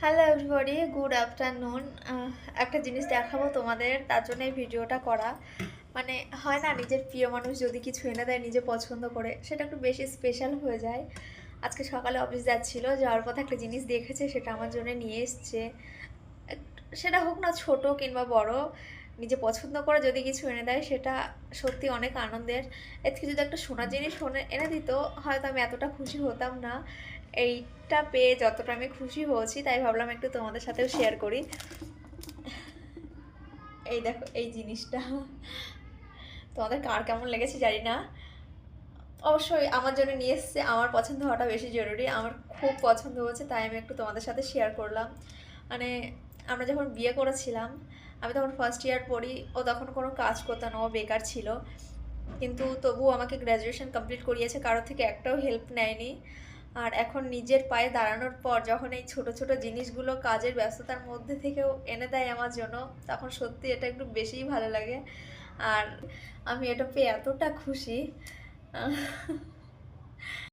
Hello everybody, good afternoon. একটা জিনিস দেখাবো তোমাদের, তার জন্য এই ভিডিওটা করা। মানে হয় না, নিজের প্রিয় মানুষ যদি কিছু এনে দেয় নিজে পছন্দ করে, সেটা একটু বেশি স্পেশাল হয়ে যায়। আজকে সকালে অফিস যাচ্ছিল, যাওয়ার পথে একটা জিনিস দেখেছে, সেটা আমার জন্য নিয়ে এসছে। সেটা হোক না ছোট কিংবা বড়, নিজে পছন্দ করে যদি কিছু এনে দেয় সেটা সত্যি অনেক আনন্দের। এর থেকে যদি একটা সোনার জিনিস এনে দিত, হয়তো আমি এতটা খুশি হতাম না। এইটা পেয়ে যতটা আমি খুশি হয়েছি, তাই ভাবলাম একটু তোমাদের সাথেও শেয়ার করি। এই দেখো এই জিনিসটা, তোমাদের কার কেমন লেগেছে জানি না। অবশ্যই আমার জন্য নিয়ে এসছে, আমার পছন্দ হওয়াটা বেশি জরুরি। আমার খুব পছন্দ হয়েছে, তাই আমি একটু তোমাদের সাথে শেয়ার করলাম। মানে আমরা যখন বিয়ে করেছিলাম, আমি তখন ফার্স্ট ইয়ার পড়ি, ও তখন কোনো কাজ করতো না, ও বেকার ছিল। কিন্তু তবুও আমাকে গ্র্যাজুয়েশন কমপ্লিট করিয়েছে, কারো থেকে একটাও হেল্প নেয়নি। আর এখন নিজের পায়ে দাঁড়ানোর পর যখন এই ছোট ছোট জিনিসগুলো কাজের ব্যস্ততার মধ্যে থেকেও এনে দেয় আমার জন্য, তখন সত্যি এটা একটু বেশিই ভালো লাগে। আর আমি এটা পেয়ে এতটা খুশি।